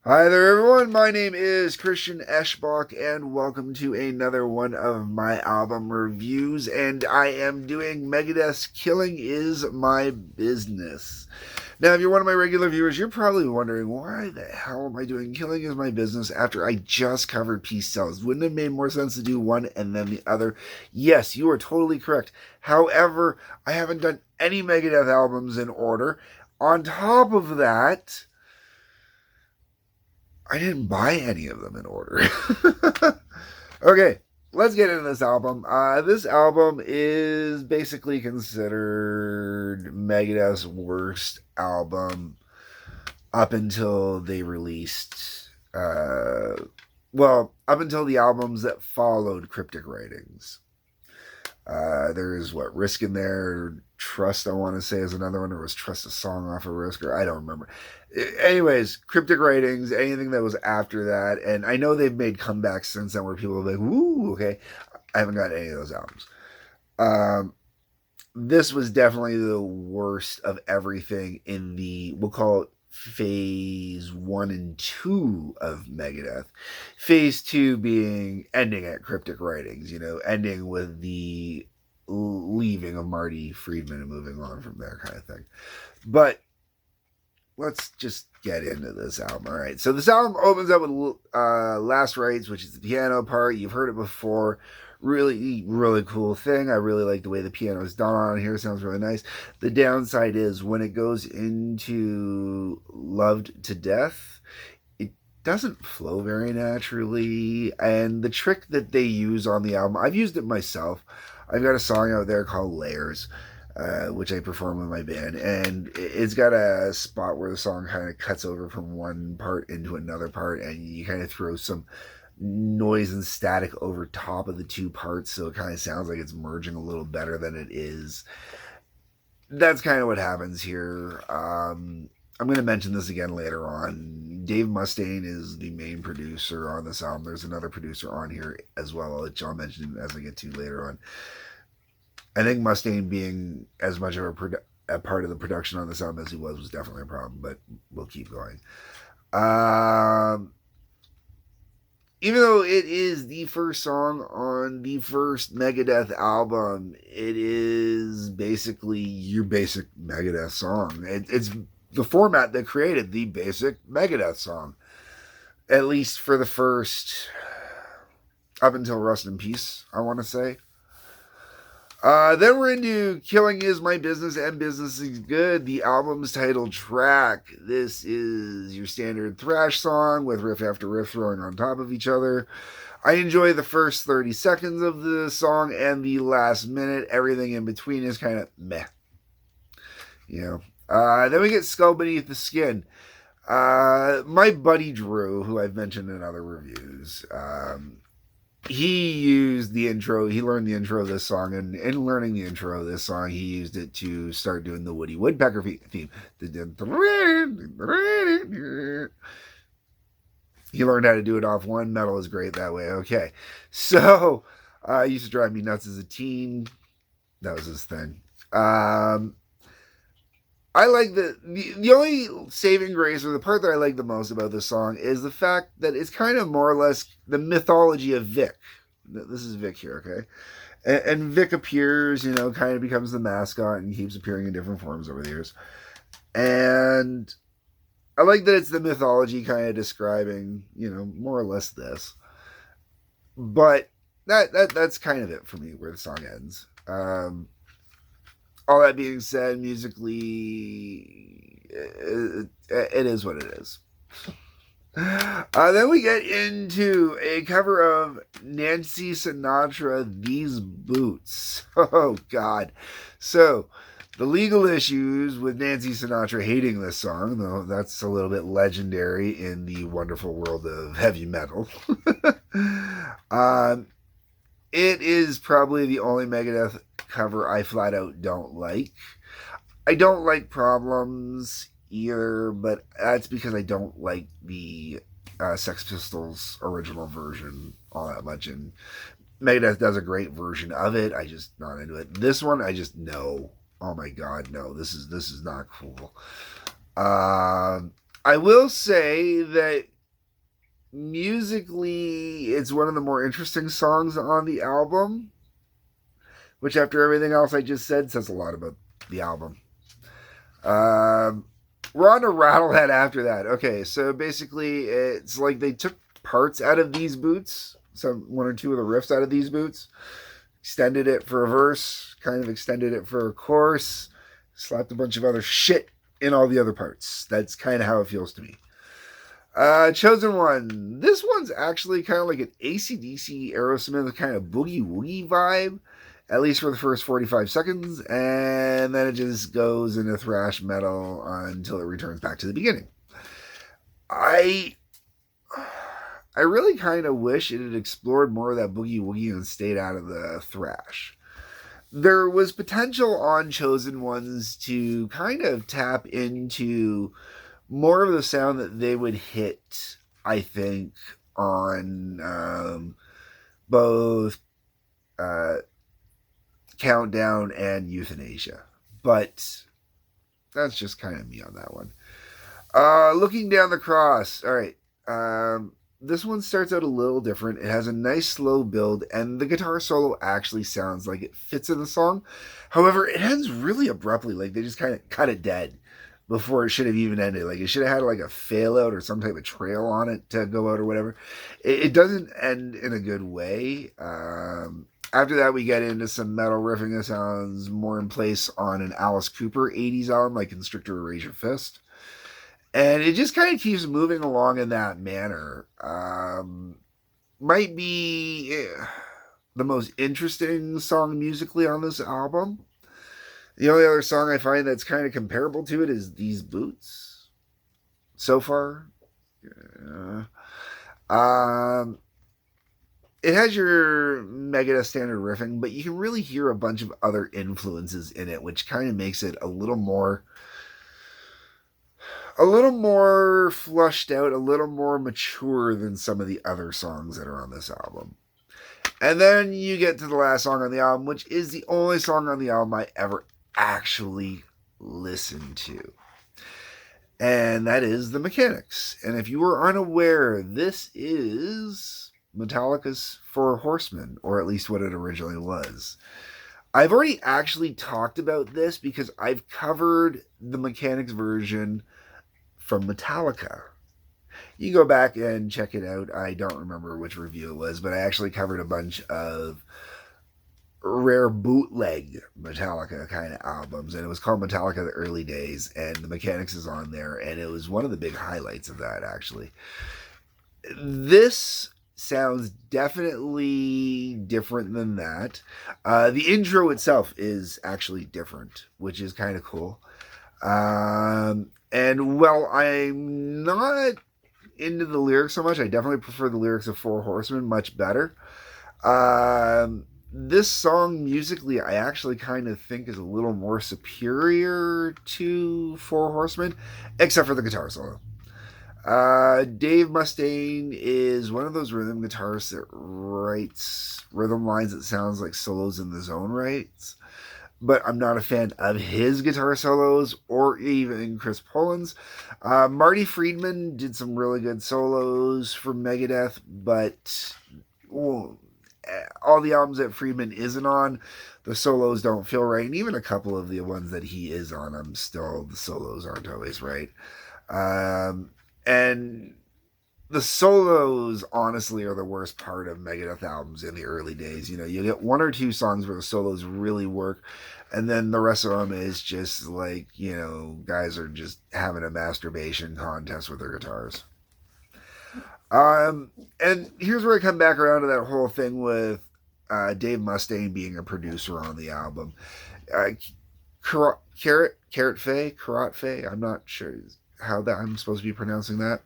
Hi there, everyone. My name is Christian Eschbach, and welcome to another one of my album reviews. And I am doing Megadeth's Killing Is My Business. Now, if you're one of my regular viewers, you're probably wondering, why the hell am I doing Killing Is My Business after I just covered Peace Sells? Wouldn't it have made more sense to do one and then the other? Yes, you are totally correct. However, I haven't done any Megadeth albums in order. On top of that, I didn't buy any of them in order. Okay, let's get into this album. This album is basically considered Megadeth's worst album up until they released, up until the albums that followed Cryptic Writings. There's Risk in there, Trust, I want to say, is another one, or was Trust a song off of Risk, or I don't remember. Anyways, Cryptic Writings, anything that was after that, and I know they've made comebacks since then where people are like, woo, okay. I haven't got any of those albums. Um, this was definitely the worst of everything in we'll call it phase 1 and 2 of Megadeth. Phase 2 being ending at Cryptic Writings, ending with the leaving of Marty Friedman and moving on from there, kind of thing. But let's just get into this album. All right. So this album opens up with Last Rites, which is the piano part. You've heard it before. Really, really cool thing. I really like the way the piano is done on here. It sounds really nice. The downside is when it goes into Loved to Death, it doesn't flow very naturally. And the trick that they use on the album, I've used it myself. I've got a song out there called Layers, which I perform with my band, and it's got a spot where the song kind of cuts over from one part into another part, and you kind of throw some noise and static over top of the two parts, so it kind of sounds like it's merging a little better than it is. That's kind of what happens here. I'm going to mention this again later on. Dave Mustaine is the main producer on this album. There's another producer on here as well, which I'll mention as I get to later on. I think Mustaine being as much of a part of the production on this album as he was definitely a problem, but we'll keep going. Um, Even though it is the first song on the first Megadeth album, it is basically your basic Megadeth song. It's the format that created the basic Megadeth song, at least for the first, up until Rust in Peace, I want to say. Then we're into Killing Is My Business and Business Is Good, the album's title track. This is your standard thrash song with riff after riff throwing on top of each other. I enjoy the first 30 seconds of the song and the last minute. Everything in between is kind of meh. Then we get Skull Beneath the Skin. My buddy Drew, who I've mentioned in other reviews, he used the intro. He learned the intro of this song, and in learning the intro of this song, he used it to start doing the Woody Woodpecker theme. He learned how to do it off one. Metal is great that way. Okay, so it used to drive me nuts as a teen. That was his thing. I like the only saving grace, or the part that I like the most about this song, is the fact that it's kind of more or less the mythology of Vic. This is Vic here, okay? And Vic appears, kind of becomes the mascot and keeps appearing in different forms over the years. And I like that it's the mythology kind of describing, more or less this. But that's kind of it for me where the song ends. All that being said, musically, it is what it is. Then we get into a cover of Nancy Sinatra, These Boots. Oh, God. So, the legal issues with Nancy Sinatra hating this song, though that's a little bit legendary in the wonderful world of heavy metal. It is probably the only Megadeth cover I flat out don't like. I don't like Problems either, but that's because I don't like the Sex Pistols original version all that much. And Megadeth does a great version of it. I just not into it. This one, I just no. Oh my god, no. This is not cool. I will say that musically, it's one of the more interesting songs on the album, which, after everything else I just said, says a lot about the album. Um, we're on to Rattlehead after that. Okay, so basically, it's like they took parts out of these boots, some one or two of the riffs out of these boots, extended it for a verse, kind of extended it for a chorus, slapped a bunch of other shit in all the other parts. That's kind of how it feels to me. Chosen One. This one's actually kind of like an AC/DC Aerosmith kind of boogie woogie vibe, at least for the first 45 seconds, and then it just goes into thrash metal until it returns back to the beginning. I really kind of wish it had explored more of that boogie woogie and stayed out of the thrash. There was potential on Chosen Ones to kind of tap into more of the sound that they would hit, I think, on both uh, Countdown and Euthanasia. But that's just kind of me on that one. Looking Down the Cross. All right. This one starts out a little different. It has a nice slow build, and the guitar solo actually sounds like it fits in the song. However, it ends really abruptly. Like they just kind of cut it dead before it should have even ended. Like it should have had like a fail out or some type of trail on it to go out or whatever. It doesn't end in a good way. After that, we get into some metal riffing that sounds more in place on an Alice Cooper 80s album like Constrictor or Raise Your Fist. And it just kind of keeps moving along in that manner. Might be the most interesting song musically on this album. The only other song I find that's kind of comparable to it is These Boots so far. It has your Megadeth standard riffing, but you can really hear a bunch of other influences in it, which kind of makes it a little more flushed out, a little more mature than some of the other songs that are on this album. And then you get to the last song on the album, which is the only song on the album I ever actually listened to. And that is The Mechanics. And if you were unaware, this is Metallica's Four Horsemen, or at least what it originally was. I've already actually talked about this because I've covered the Mechanics version from Metallica. You go back and check it out. I don't remember which review it was, but I actually covered a bunch of rare bootleg Metallica kind of albums, and it was called Metallica the Early Days, and the Mechanics is on there, and it was one of the big highlights of that, actually. This sounds definitely different than that. The intro itself is actually different, which is kind of cool. And while I'm not into the lyrics so much, I definitely prefer the lyrics of Four Horsemen much better. This song musically, I actually kind of think is a little more superior to Four Horsemen, except for the guitar solo. Dave Mustaine is one of those rhythm guitarists that writes rhythm lines that sounds like solos in his own rights. But I'm not a fan of his guitar solos or even Chris Poland's. Marty Friedman did some really good solos for Megadeth, but all the albums that Friedman isn't on, the solos don't feel right. And even a couple of the ones that he is on, the solos aren't always right. And the solos, honestly, are the worst part of Megadeth albums in the early days. You know, you get one or two songs where the solos really work, and then the rest of them is just like, you know, guys are just having a masturbation contest with their guitars. And here's where I come back around to that whole thing with Dave Mustaine being a producer on the album. Carrot Fay, I'm not sure how that I'm supposed to be pronouncing that.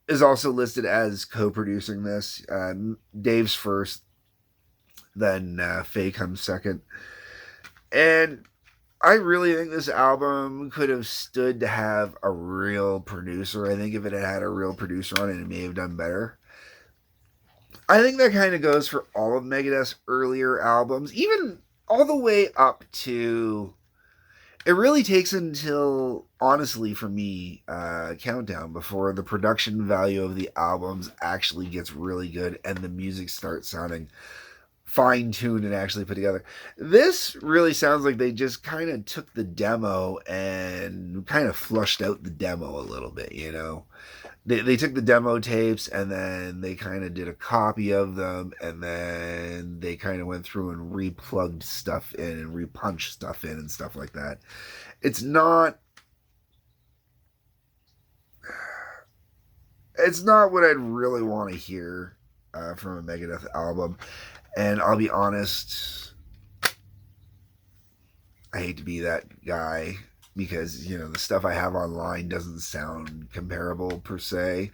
Is also listed as co-producing this. Dave's first, then Faye comes second. And I really think this album could have stood to have a real producer. I think if it had a real producer on it, it may have done better. I think that kind of goes for all of Megadeth's earlier albums, even all the way up to it really takes until, honestly, for me, Countdown, before the production value of the albums actually gets really good and the music starts sounding fine tuned and actually put together. This really sounds like they just kind of took the demo and kind of flushed out the demo a little bit, you know? They took the demo tapes and then they kind of did a copy of them and then they kind of went through and replugged stuff in and repunched stuff in and stuff like that. It's not it's not what I'd really want to hear from a Megadeth album. And I'll be honest, I hate to be that guy because, you know, the stuff I have online doesn't sound comparable per se.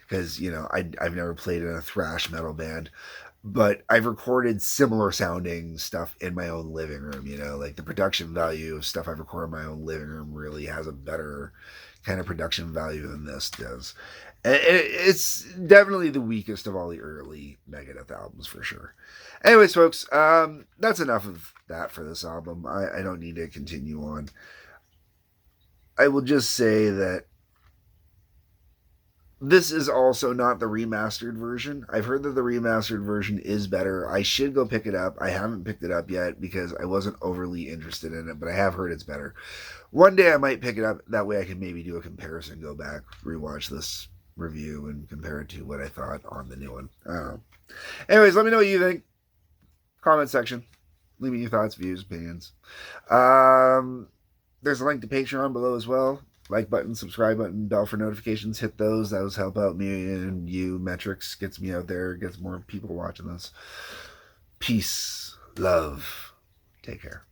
Because, you know, I've never played in a thrash metal band, but I've recorded similar sounding stuff in my own living room. You know, like the production value of stuff I've recorded in my own living room really has a better kind of production value than this does. And it's definitely the weakest of all the early Megadeth albums for sure. Anyways, folks, that's enough of that for this album. I don't need to continue on. I will just say that this is also not the remastered version. I've heard that the remastered version is better. I should go pick it up. I haven't picked it up yet because I wasn't overly interested in it, but I have heard it's better. One day I might pick it up. That way I can maybe do a comparison, go back, rewatch this review, and compare it to what I thought on the new one. I don't know. Anyways, let me know what you think. Comment section. Leave me your thoughts, views, opinions. There's a link to Patreon below as well. Like button, subscribe button, bell for notifications. Hit those. Those help out me and you. Metrics gets me out there, gets more people watching this. Peace, love. Take care.